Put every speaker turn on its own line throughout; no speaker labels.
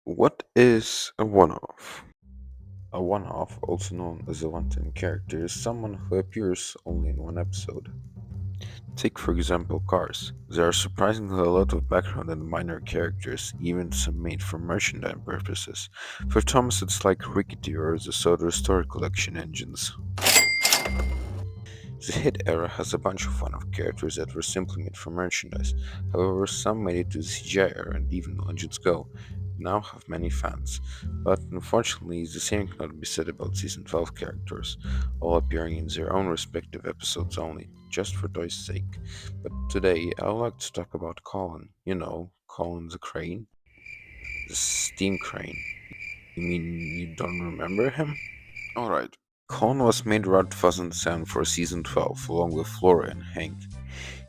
What is a one-off? A one-off, also known as a one-time character, is someone who appears only in one episode. Take for example Cars. There are surprisingly a lot of background and minor characters, even some made for merchandise purposes. For Thomas it's like Rickety or the Soda Story Collection engines. The hit era has a bunch of one-off characters that were simply made for merchandise. However, some made it to the CGI era and even Legends Go now have many fans. But unfortunately, the same cannot be said about Season 12 characters, all appearing in their own respective episodes only, just for toy's sake. But today, I would like to talk about Colin. You know, Colin the Crane? The steam crane. You mean you don't remember him? Alright. Colin was made around 2007 for season 12, along with Flora and Hank.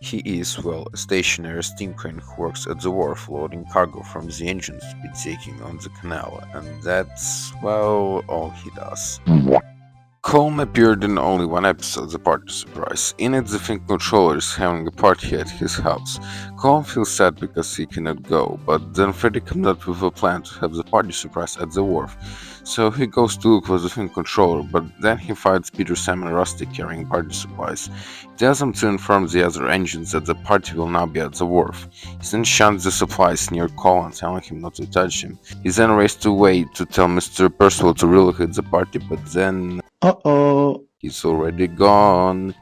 He is, well, a stationary steam crane who works at the wharf loading cargo from the engines to be taken on the canal, and that's, well, all he does. Colm appeared in only one episode, The Party Surprise. In it, the Finn controller is having a party at his house. Colm feels sad because he cannot go, but then Freddy comes up with a plan to have the party surprise at the wharf. So he goes to look for the Finn controller, but then he finds Peter, Sam, and Rusty carrying party supplies. He tells them to inform the other engines that the party will now be at the wharf. He then shuns the supplies near Colin, telling him not to touch him. He then races away to tell Mr. Percival to relocate the party, but then
Uh-oh.
he's already gone.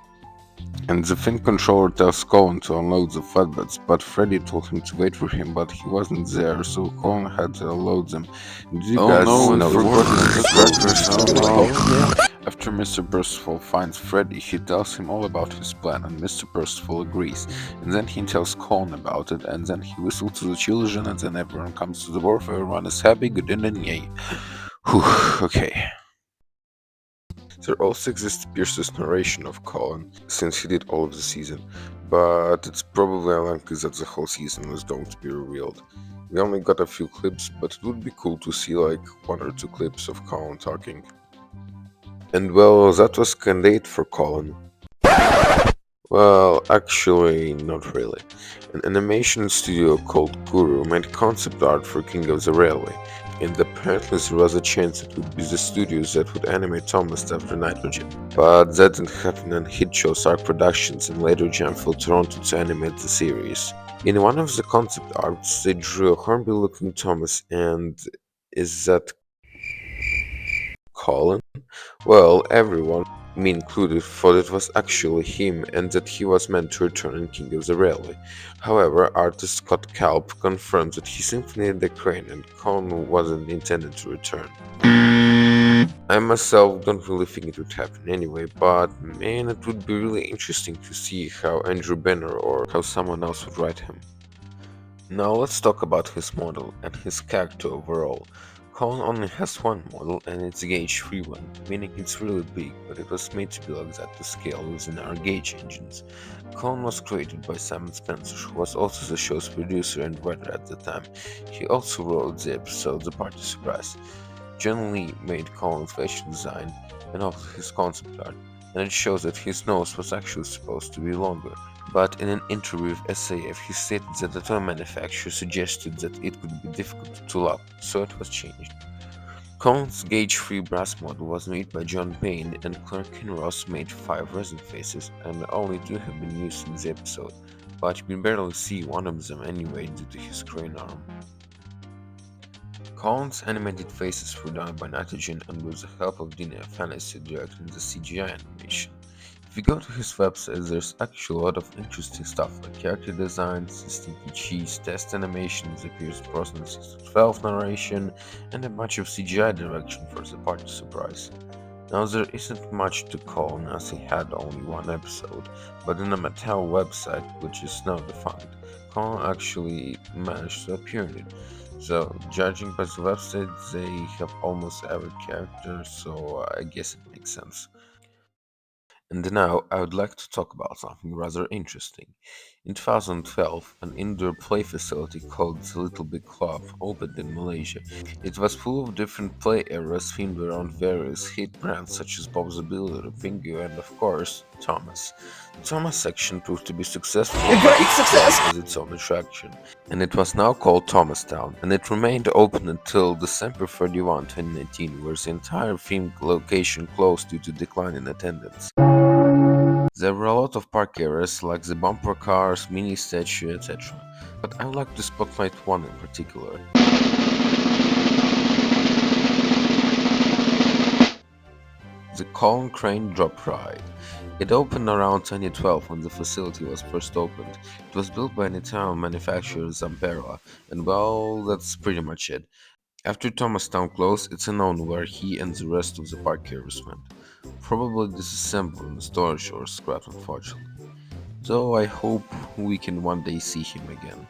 And the Finn controller tells Colin to unload the flatbeds, but Freddy told him to wait for him, but he wasn't there, so Colin had to unload them. Did you
Oh
guys
no, we
know
forgot
the
Mr.
characters
Percival.
really
Oh
Colin?
no.
After Mr. Percival finds Freddy, he tells him all about his plan, and Mr. Percival agrees. And then he tells Colin about it, and then he whistles to the children, and then everyone comes to the wharf, everyone is happy, good and yay. Whew, okay. There also exists Pierce's narration of Colin, since he did all of the season, but it's probably unlikely that the whole season was going to be revealed. We only got a few clips, but it would be cool to see like one or two clips of Colin talking. And well, that was kinda it for Colin. Well, actually, not really. An animation studio called Guru made concept art for King of the Railway, and apparently there was a chance it would be the studios that would animate Thomas after Nitrogen. But that didn't happen, and hit chose Arc Productions and later jumped to Toronto to animate the series. In one of the concept arts, they drew a hornbill looking Thomas, and is that Colin? Well, everyone, me included, thought it was actually him and that he was meant to return in King of the Railway. However, artist Scott Kalp confirmed that he simply needed a crane and Colin wasn't intended to return. I myself don't really think it would happen anyway, but man, it would be really interesting to see how Andrew Banner or how someone else would write him. Now let's talk about his model and his character overall. Colin only has one model and it's a gauge 3 one, meaning it's really big, but it was made to be like that to scale within our gauge engines. Colin was created by Simon Spencer, who was also the show's producer and writer at the time. He also wrote the episode The Party Surprise. John Lee made Colin's facial design and also his concept art, and it shows that his nose was actually supposed to be longer. But in an interview with SAF, he stated that the toy manufacturer suggested that it would be difficult to tool up, so it was changed. Colin's gauge-free brass model was made by John Payne, and Clark and Ross made 5 resin faces, and only 2 have been used in the episode, but you can barely see one of them anyway due to his crane arm. Colin's animated faces were done by Nitrogen and with the help of Dina Fantasy directing the CGI animation. If you go to his website, there's actually a lot of interesting stuff like character designs, stinky cheese, test animations, appears Brosnan 612 narration, and a bunch of CGI direction for the party surprise. Now there isn't much to Colin as he had only one episode, but in the Mattel website, which is now defunct, Colin actually managed to appear in it. So, judging by the website, they have almost every character, so I guess it makes sense. And now I would like to talk about something rather interesting. In 2012, an indoor play facility called the Little Big Club opened in Malaysia. It was full of different play areas themed around various hit brands such as Bob the Builder, Pingu, and of course, Thomas. The Thomas section proved to be successful,
A
but
great
each block
success!
has its own attraction, and it was now called Thomastown, and it remained open until December 31, 2019, where the entire themed location closed due to decline in attendance. There were a lot of park areas like the bumper cars, mini statue, etc. But I would like to spotlight one in particular. The Colin Crane Drop Ride. It opened around 2012 when the facility was first opened. It was built by an Italian manufacturer Zamperla, and well, that's pretty much it. After Thomastown closed, it's unknown where he and the rest of the park carriers went. Probably disassembled in storage or scrapped, unfortunately. Though I hope we can one day see him again.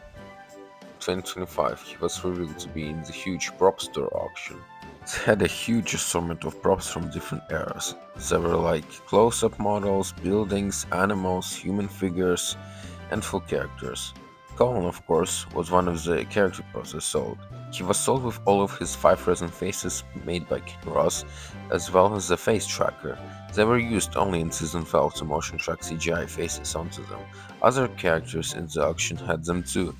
2025, he was revealed to be in the huge prop store auction. It had a huge assortment of props from different eras. There were like close-up models, buildings, animals, human figures, and full characters. Colin, of course, was one of the character props I sold. He was sold with all of his 5 resin faces made by King Ross, as well as the face tracker. They were used only in Season 12 to motion track CGI faces onto them. Other characters in the auction had them too.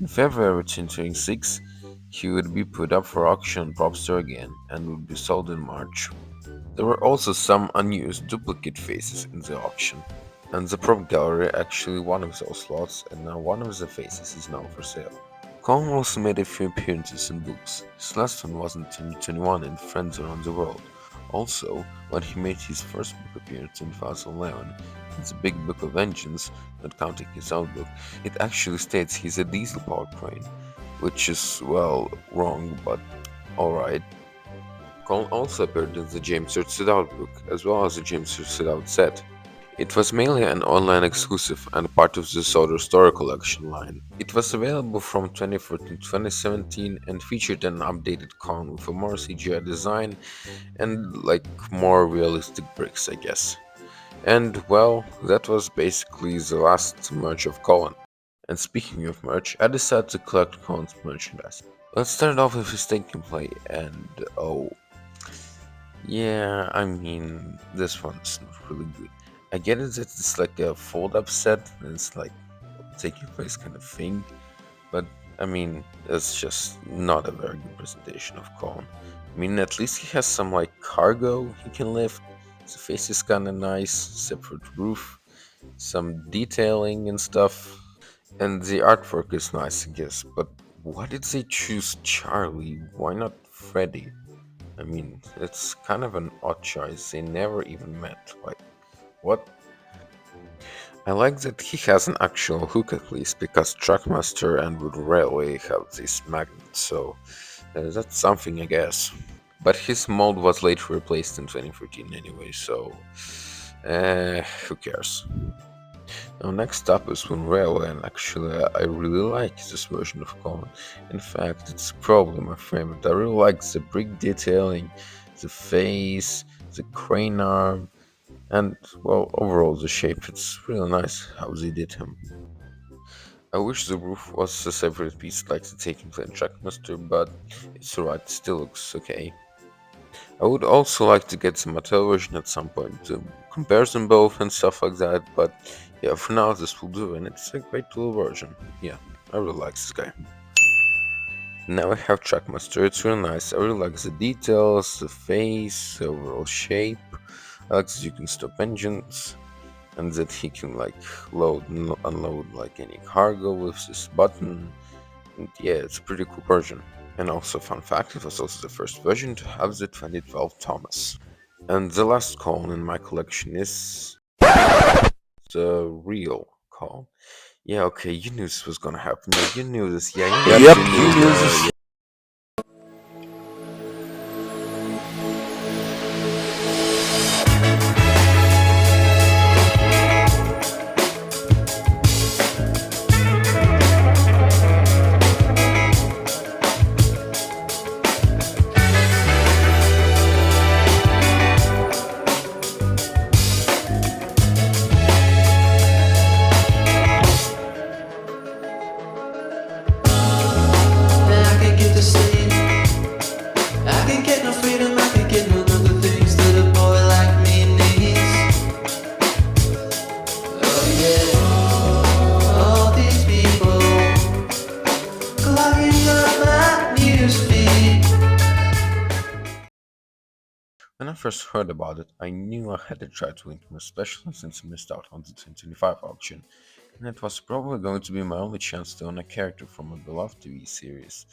In February 2026, he would be put up for auction on Propster again and would be sold in March. There were also some unused duplicate faces in the auction, and the prop gallery actually one of those lots, and now one of the faces is now for sale. Colin also made a few appearances in books. His last one was in 2021 in Friends Around the World. Also, when he made his first book appearance in 2011, in the Big Book of Vengeance, not counting his own book, it actually states he's a diesel powered crane, which is, well, wrong, but alright. Colin also appeared in the James Searched It Out book, as well as the James Searched It Out set. It was mainly an online exclusive and part of the Soda Story Collection line. It was available from 2014 to 2017 and featured an updated Colin with a more CGI design and like more realistic bricks, I guess. And well, that was basically the last merch of Colin. And speaking of merch, I decided to collect Colin's merchandise. Let's start off with his take and play, and oh, yeah, I mean, this one's not really good. I get it that it's like a fold up set, and it's like a taking place kind of thing, but I mean, it's just not a very good presentation of Colin. I mean, at least he has some like cargo he can lift. The face is kind of nice, separate roof, some detailing and stuff, and the artwork is nice, I guess. But why did they choose Charlie? Why not Freddy? I mean, it's kind of an odd choice. They never even met. Like, what? I like that he has an actual hook at least, because Trackmaster and Wood Railway have this magnet, so that's something, I guess. But his mold was later replaced in 2014 anyway, so who cares? Now, next up is Wood Railway, and actually, I really like this version of Colin. In fact, it's probably my favorite. I really like the brick detailing, the face, the crane arm, and well, overall the shape. It's really nice how they did him. I wish the roof was a separate piece like the Taking Plan Trackmaster, but it's alright, it still looks okay. I would also like to get the Mattel version at some point to compare them both and stuff like that, but yeah, for now this will do, and it's a great little version. Yeah, I really like this guy. Now I have Trackmaster, it's really nice. I really like the details, the face, the overall shape. I like that you can stop engines, and that he can like load and unload like any cargo with this button. And yeah, it's a pretty cool version. And also, fun fact, it was also the first version to have the 2012 Thomas. And the last Colin in my collection is the real Colin. Yeah, okay, you knew this was gonna happen. Yeah, you knew this. Yeah,
Yep,
you
you
knew
knew
the.
this.
When I first heard about it, I knew I had to try to link him, especially since I missed out on the 2025 auction, and it was probably going to be my only chance to own a character from a beloved TV series.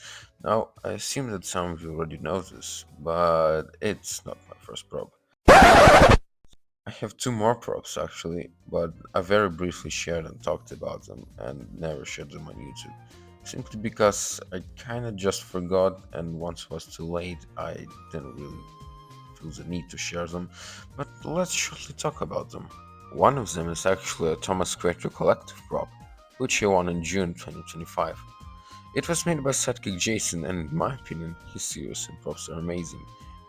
Now, I assume that some of you already know this, but it's not my first probe. I have two more props actually, but I very briefly shared and talked about them and never shared them on YouTube. Simply because I kinda just forgot, and once it was too late, I didn't really feel the need to share them, but let's shortly talk about them. One of them is actually a Thomas Creator Collective prop, which he won in June 2025. It was made by sidekick Jason, and in my opinion, his series and props are amazing,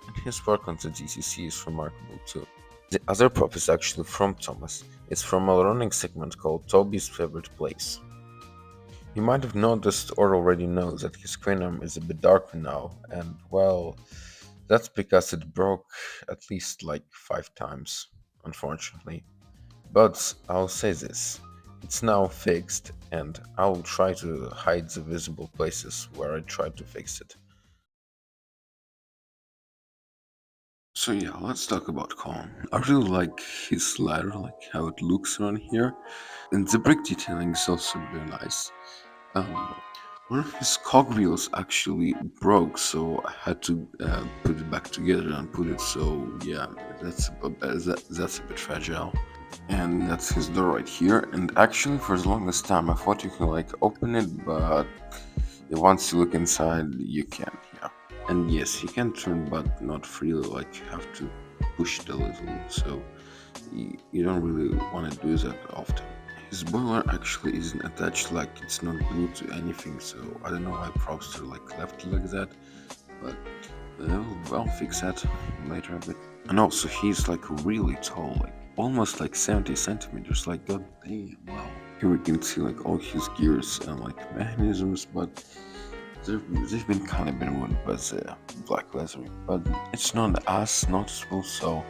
and his work on the DCC is remarkable too. The other prop is actually from Thomas. It's from a running segment called Toby's Favorite Place. You might have noticed or already know that his screen arm is a bit darker now, and well, that's because it broke at least like 5 times, unfortunately. But I'll say this, it's now fixed, and I'll try to hide the visible places where I tried to fix it. So yeah, let's talk about Colin. I really like his slider, like how it looks around here, and the brick detailing is also very nice. Um, One of his cogwheels actually broke, so I had to put it back together and put it. So yeah, that's a bit fragile. And that's his door right here. And actually, for the longest time, I thought you can like open it, but once you look inside, you can't. Yeah. And yes, you can turn, but not freely. Like you have to push it a little. So you don't really want to do that often. His boiler actually isn't attached, like it's not glued to anything, so I don't know why Propster like left it like that, but I'll fix that later a bit. And also he's like really tall, like almost like 70 centimeters, like god damn, wow. Here we can see like all his gears and like mechanisms, but they've been kind of been ruined by the black leathering, but it's not as noticeable, so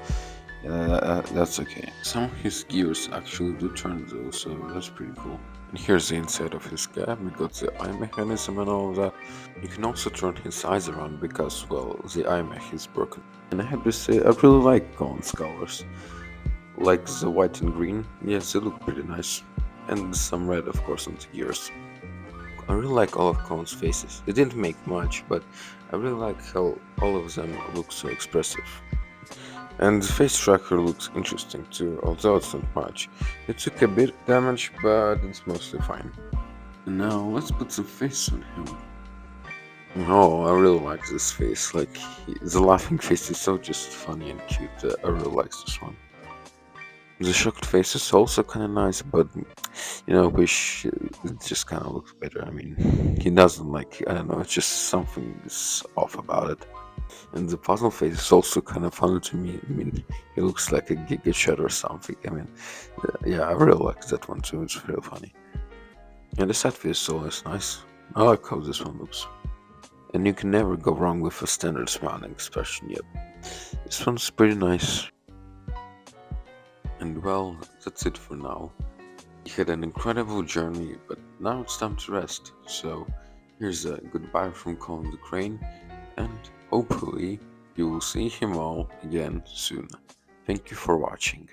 yeah, that's okay. Some of his gears actually do turn though, so that's pretty cool. And here's the inside of his cab. We got the eye mechanism and all of that. You can also turn his eyes around because, well, the eye mech is broken. And I have to say, I really like Colin's colors. Like the white and green. Yes, they look pretty nice. And some red, of course, on the gears. I really like all of Colin's faces. They didn't make much, but I really like how all of them look so expressive. And the face tracker looks interesting too, although it's not much. It took a bit of damage, but it's mostly fine. And now let's put some face on him. Oh, I really like this face. Like, the laughing face is so just funny and cute. I really like this one. The shocked face is also kind of nice, but wish it just kind of looks better. I mean, he doesn't like, I don't know, it's just something is off about it. And the puzzle face is also kind of funny to me. I mean, he looks like a Giga Chad or something. I mean, yeah, I really like that one too. It's real funny. And the set face is always nice. I like how this one looks. And you can never go wrong with a standard smiling expression. Yep, this one's pretty nice. And well, that's it for now. We had an incredible journey, but now it's time to rest. So here's a goodbye from Colin the Crane, and hopefully you will see him all again soon. Thank you for watching.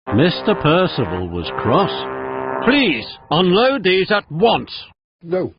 Mr. Percival was cross. Please, unload these at once.
No.